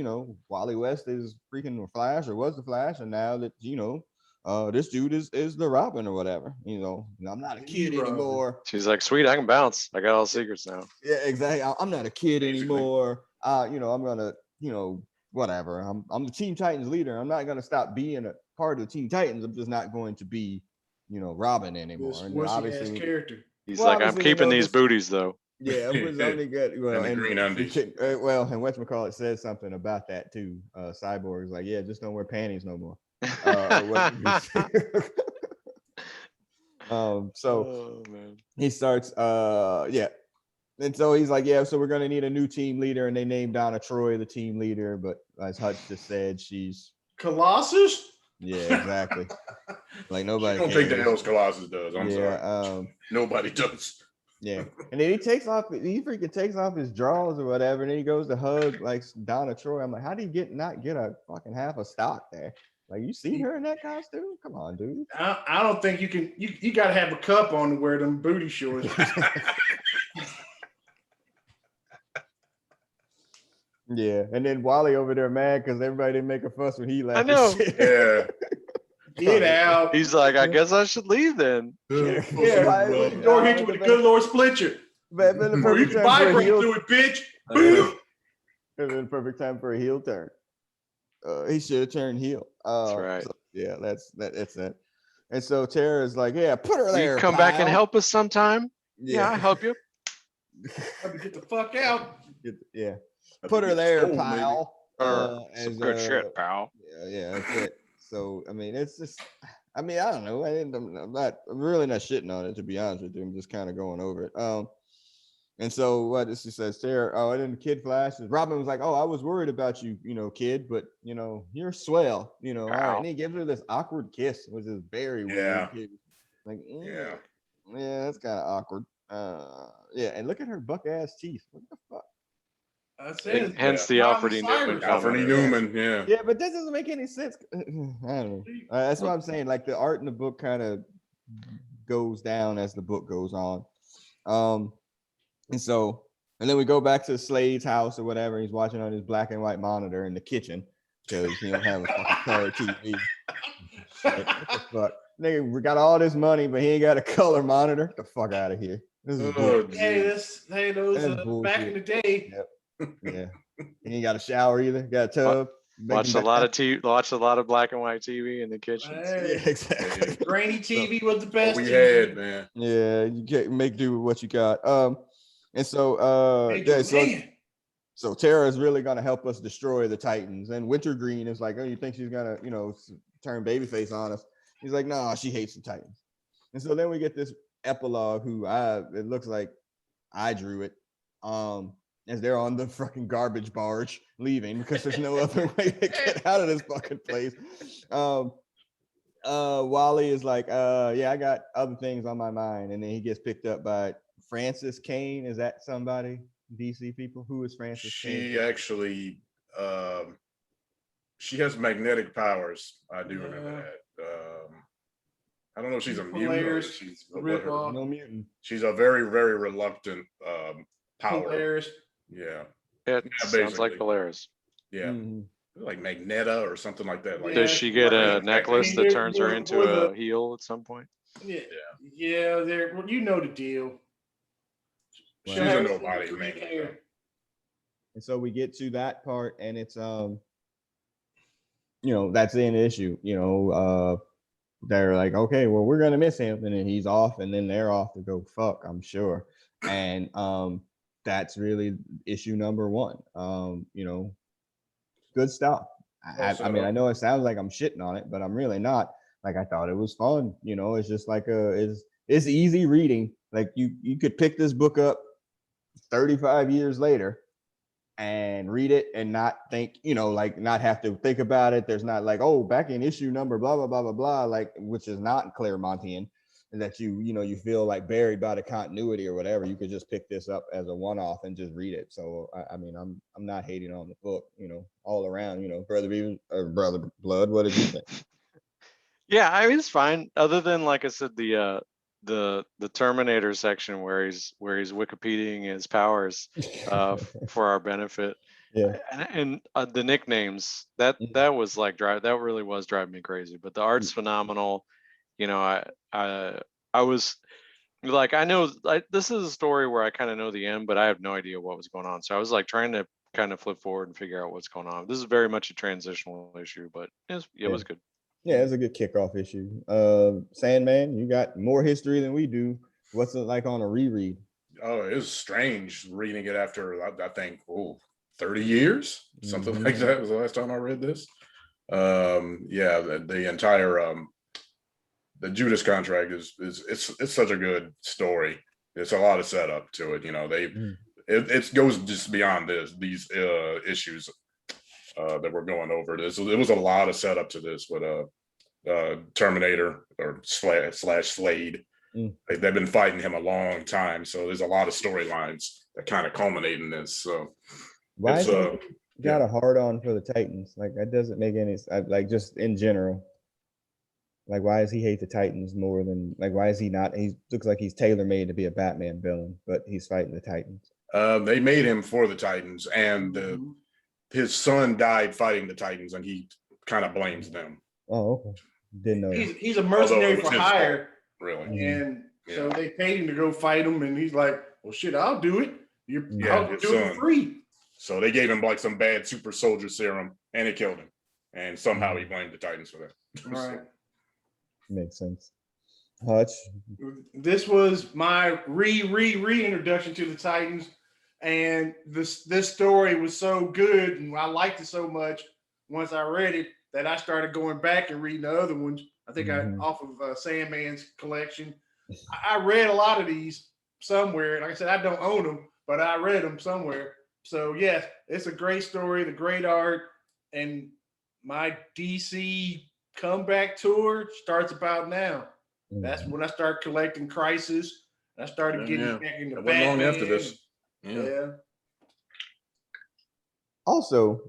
Wally West is freaking the Flash, or was the Flash, and now that this dude is the Robin or whatever. I'm not a kid anymore. She's like, sweet, I can bounce. I got all the secrets now. Yeah, exactly. I'm not a kid anymore. I'm gonna whatever. I'm the Teen Titans leader. I'm not gonna stop being a part of the Teen Titans. I'm just not going to be Robin anymore. And obviously character. He's like, I'm keeping these booties though. Yeah, it was only good. Well, and green undies. And whatchamacallit says something about that too. Cyborg is like, yeah, just don't wear panties no more. He starts and so he's like, yeah, so we're gonna need a new team leader, and they named Donna Troy the team leader, but as Hutch just said, she's Colossus. Yeah, exactly. Like nobody. I don't think the hell Colossus does. I'm sorry. Nobody does. Yeah, and then he freaking takes off his drawers or whatever, and then he goes to hug like Donna Troy. I'm like, how did he not get a fucking half a stock there? Like, you seen her in that costume? Come on, dude. I don't think you can. You got to have a cup on to wear them booty shorts. Yeah, and then Wally over there mad because everybody didn't make a fuss when he left. I know. Yeah. Get out. He's like, I guess I should leave then. Or hit you with a good Lord Splinter. Or you can vibrate through it, bitch. Boom. It's been the perfect time for a heel turn. He should have turned heel. That's right. So, yeah, that's it. And so Tara's like, yeah, put her there. You come back and help us sometime. Yeah, I'll help you. Get the fuck out. Yeah. Put her there, pal. Some good shit, pal. Yeah, that's it. So, I mean, it's just, I don't know. I'm really not shitting on it, to be honest with you. I'm just kind of going over it. And so what she says, Sarah, oh, and then the kid flashes. Robin was like, oh, I was worried about you, kid, but you're swell, all right. And he gives her this awkward kiss, which is very weird. Like, Yeah. Yeah, that's kind of awkward. Yeah, and look at her buck ass teeth. What the fuck? That's it. Hence the Alfred E. Newman Alfred E. comment. Newman, yeah. Yeah, but that doesn't make any sense. I don't know. That's what I'm saying. Like the art in the book kind of goes down as the book goes on. And then we go back to Slade's house or whatever. He's watching on his black and white monitor in the kitchen because he don't have a fucking color TV. What the fuck? Nigga, we got all this money, but he ain't got a color monitor. Get the fuck out of here. This is those back in the day. Yep. Yeah. He ain't got a shower either. Got a tub. Watch a lot of TV. Watch a lot of black and white TV in the kitchen. Yeah, exactly. Grainy TV was the best. We had, man. Yeah, you can't make do with what you got. And so so Tara is really gonna help us destroy the Titans. And Wintergreen is like, oh, you think she's gonna, turn babyface on us? He's like, no, she hates the Titans. And so then we get this epilogue it looks like I drew it. As they're on the fucking garbage barge leaving because there's no other way to get out of this fucking place. Wally is like, yeah, I got other things on my mind. And then he gets picked up by Frances Kane. Is that somebody? DC people? Who is Frances Kane? She actually, she has magnetic powers. I do remember that. I don't know if she's a mutant or she's no mutant. She's a very, very reluctant power. Polaris. Yeah. It sounds like Polaris. Yeah. Mm-hmm. Like Magneta or something like that. Like, does she get a necklace that turns her into a heel at some point? Yeah. Yeah, you know the deal. She's a nobody, man. And so we get to that part, and it's that's an issue. They're like, okay, well, we're gonna miss him, and then he's off, and then they're off to go fuck, I'm sure. And that's really issue number one. Good stuff. I mean, I know it sounds like I'm shitting on it, but I'm really not. Like, I thought it was fun. It's just like it's easy reading. Like you could pick this book up 35 years later and read it and not think, like not have to think about it. There's not like, oh, back in issue number, blah, blah, blah, blah, blah, like, which is not Claremontian, and that you feel like buried by the continuity or whatever. You could just pick this up as a one-off and just read it. So I mean, I'm not hating on the book, all around, Brother Beavis or Brother Blood. What did you think? Yeah, I mean, it's fine. Other than, like I said, the Terminator section where he's Wikipediaing his powers for our benefit. Yeah. And the nicknames that was like that really was driving me crazy. But the art's phenomenal. I was like, I know this is a story where I kind of know the end, but I have no idea what was going on. So I was like trying to kind of flip forward and figure out what's going on. This is very much a transitional issue, but it was good. Yeah, it's a good kickoff issue. Sandman, you got more history than we do. What's it like on a reread? Oh, it was strange reading it after, I think, 30 years, something like that was the last time I read this. Yeah, the entire the Judas Contract it's such a good story. It's a lot of setup to it. It goes just beyond these issues that we're going over. This it was a lot of setup to this with Terminator or slash Slade. They've been fighting him a long time, so there's a lot of storylines that kind of culminate in this. So why is he got a hard on for the Titans? Like, that doesn't make any like, just in general. Like, why does he hate the Titans more than, like, why is he not? He looks like he's tailor-made to be a Batman villain, but he's fighting the Titans. They made him for the Titans, and his son died fighting the Titans, and he kind of blames them. Oh, okay. Didn't know. He's a mercenary for hire, really. And so they paid him to go fight him, and he's like, "Well, shit, I'll do it. I'll do it for free." So they gave him like some bad super soldier serum, and it killed him. And somehow he blamed the Titans for that. Right. Makes sense. Hutch. This was my reintroduction to the Titans, and this story was so good, and I liked it so much once I read it that I started going back and reading the other ones. I think I off of Sandman's collection. I read a lot of these somewhere. Like I said, I don't own them, but I read them somewhere. So yes, it's a great story, the great art, and my DC comeback tour starts about now. That's when I start collecting Crisis. I started getting back into It wasn't Batman. long after this. Yeah. Also,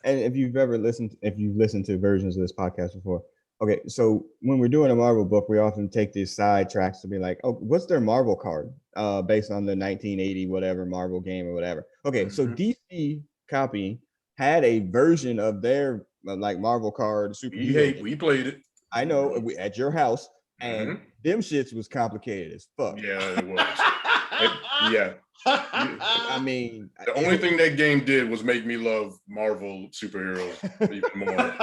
and if you've listened to versions of this podcast before, okay, so when we're doing a Marvel book, we often take these side tracks to be like, oh, what's their Marvel card based on the 1980 whatever Marvel game or whatever. Okay, so DC copy had a version of their like Marvel card superhero. We played it. I know at your house, and them shits was complicated as fuck. Yeah, it was. I mean, the only thing that game did was make me love Marvel superheroes even more.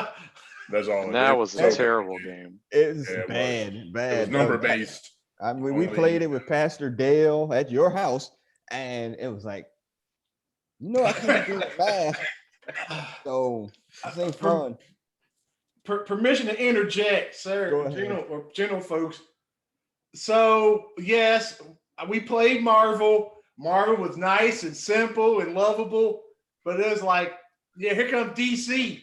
That's all. And that was a terrible game. It was bad. It was number based. I mean, we played it with Pastor Dale at your house, and it was like, I can't do math. So this ain't fun. Permission to interject, sir, general folks. So yes, we played Marvel. Marvel was nice and simple and lovable, but it was like, here comes DC.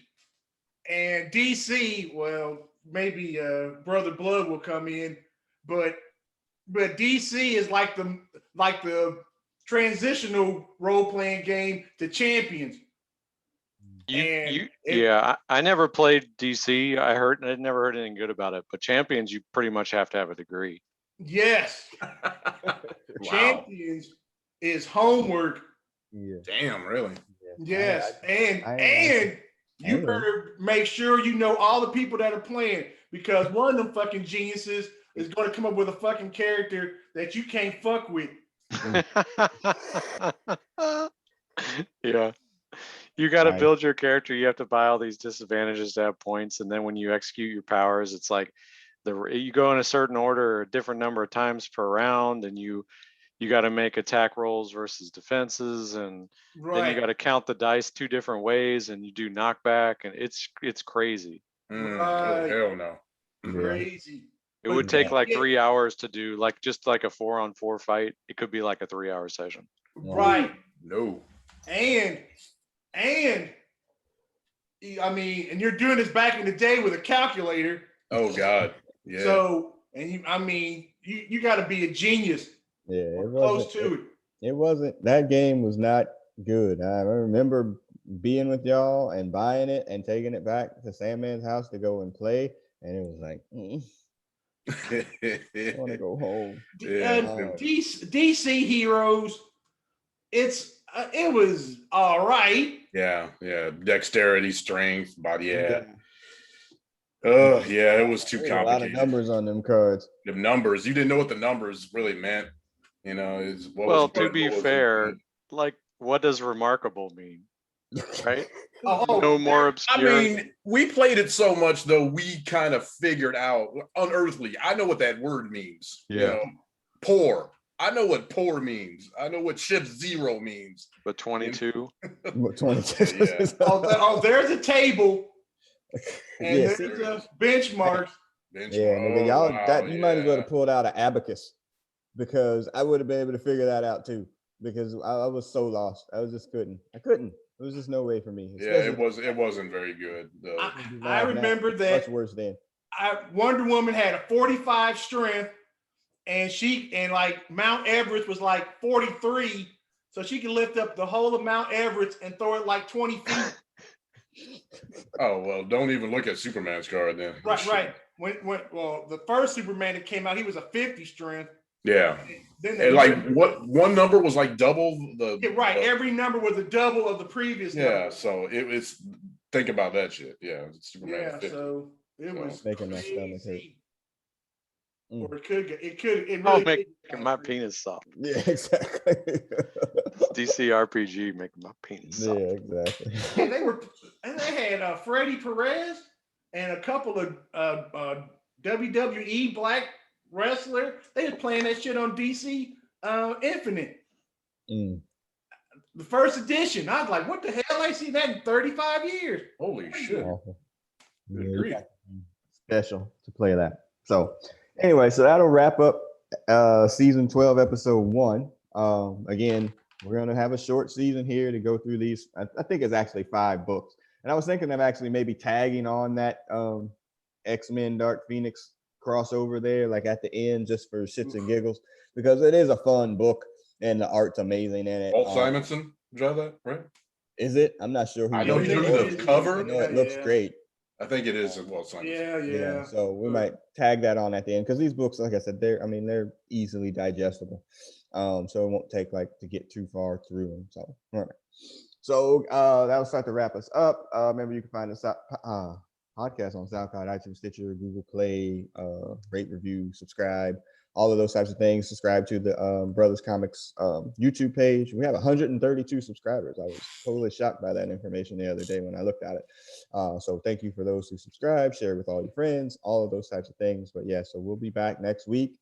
And DC, well, maybe Brother Blood will come in, but DC is like the transitional role-playing game to Champions. I never played DC. I never heard anything good about it, but Champions, you pretty much have to have a degree. Yes. Champions is homework. Yeah. Damn, really? Yes. And you better make sure you know all the people that are playing, because one of them fucking geniuses is going to come up with a fucking character that you can't fuck with. Yeah. You got to build your character. You have to buy all these disadvantages to have points. And then when you execute your powers, it's like you go in a certain order, a different number of times per round, and you got to make attack rolls versus defenses, and then you got to count the dice 2 different ways, and you do knockback, and it's crazy. Oh, hell no. Crazy. It would take like 3 hours to do just like a 4-on-4 fight. It could be like a 3-hour session. Right. No. And I mean, and you're doing this back in the day with a calculator. Oh God. Yeah. So, and you got to be a genius. Yeah, it wasn't. That game was not good. I remember being with y'all and buying it and taking it back to Sandman's house to go and play, and it was like, I want to go home. DC Heroes, it was all right. Yeah. Dexterity, strength, body. It was too complicated. A lot of numbers on them cards. The numbers, you didn't know what the numbers really meant. To be fair, like, what does remarkable mean? Right? No more obscure. I mean, we played it so much, though, we kind of figured out unearthly. I know what that word means. Yeah. Poor. I know what poor means. I know what shift 0 means. But 22. 22. Yeah. There's a table. And there's a benchmark. Y'all, you might as well have pulled out an abacus, because I would have been able to figure that out too, because I was so lost. I couldn't. It was just no way for me. It wasn't very good. I remember that much worse then. Wonder Woman had a 45 strength, and like Mount Everest was like 43, so she could lift up the whole of Mount Everest and throw it like 20 feet. Oh, well, don't even look at Superman's card then. Right. When the first Superman that came out, he was a 50 strength. Yeah. And like what one number was like double the every number was a double of the previous number. So it's think about that shit. Yeah, Superman. Yeah, so it was making my stomach hurt. Or it really make my penis soft. Yeah, exactly. DC RPG making my penis soft. Yeah, exactly. And they had Freddie Perez and a couple of WWE black wrestler. They was playing that shit on DC Infinite. The first edition. I was like, what the hell? I ain't seen that in 35 years. Holy shit. Special to play that. So anyway, so that'll wrap up season 12, episode 1. Again, we're going to have a short season here to go through these. I think it's actually 5 books. And I was thinking of actually maybe tagging on that X-Men Dark Phoenix crossover there, like at the end, just for shits and giggles, because it is a fun book and the art's amazing in it. Walt Simonson draw that, right? Is it? I'm not sure who. I know he drew the cover. I know it looks great. I think it is Walt Simonson. Yeah. So we might tag that on at the end, because these books, like I said, they're easily digestible. So it won't take like to get too far through them. So all right. So that'll start to wrap us up. Remember, you can find us podcast on SoundCloud, iTunes, Stitcher, Google Play. Rate, review, subscribe, all of those types of things. Subscribe to the Brothers Comics YouTube page. We have 132 subscribers. I was totally shocked by that information the other day when I looked at it. So thank you for those who subscribe, share with all your friends, all of those types of things. But yeah, so we'll be back next week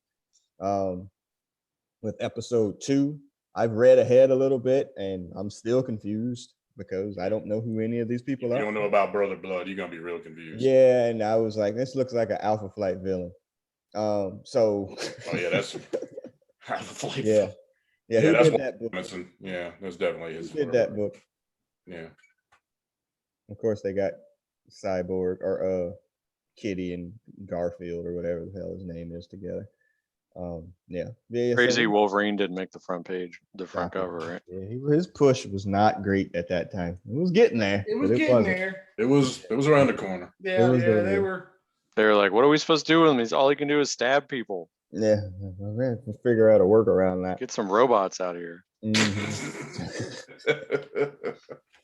with episode 2. I've read ahead a little bit and I'm still confused because I don't know who any of these people are. If you don't know about Brother Blood, you're gonna be real confused. Yeah, and I was like, this looks like an Alpha Flight villain. So oh yeah, that's Alpha Flight. Yeah, who that's did that book? Yeah, that's definitely his. Who did that book? Yeah. Of course, they got Cyborg or Kitty and Garfield or whatever the hell his name is together. Crazy so, Wolverine didn't make the front page, the front cover, right? Yeah, his push was not great at that time. It was getting there. It was getting there. It was around the corner. Yeah, they were like, what are we supposed to do with him? All he can do is stab people. Yeah, we'll figure out a work around that. Get some robots out of here.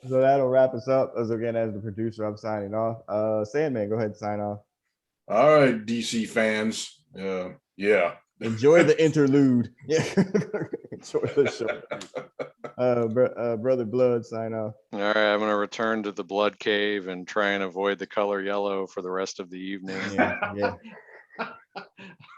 So that'll wrap us up. As the producer, I'm signing off. Sandman, go ahead and sign off. All right, DC fans. Yeah. Enjoy the interlude. Yeah. Enjoy the show. Brother Blood, sign off. All right, I'm going to return to the blood cave and try and avoid the color yellow for the rest of the evening. Yeah.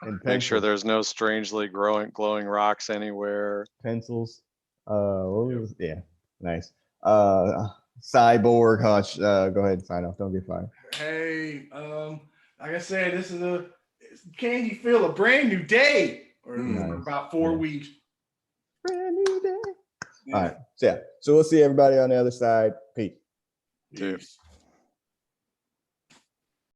And make sure there's no strangely glowing rocks anywhere. Pencils. Yeah, nice. Cyborg Hutch. Go ahead and sign off. Don't get fired. Hey, like I said, this is can you feel a brand new day? Or nice. About 4 weeks. Brand new day. Yeah. All right. So we'll see everybody on the other side. Peace. Cheers.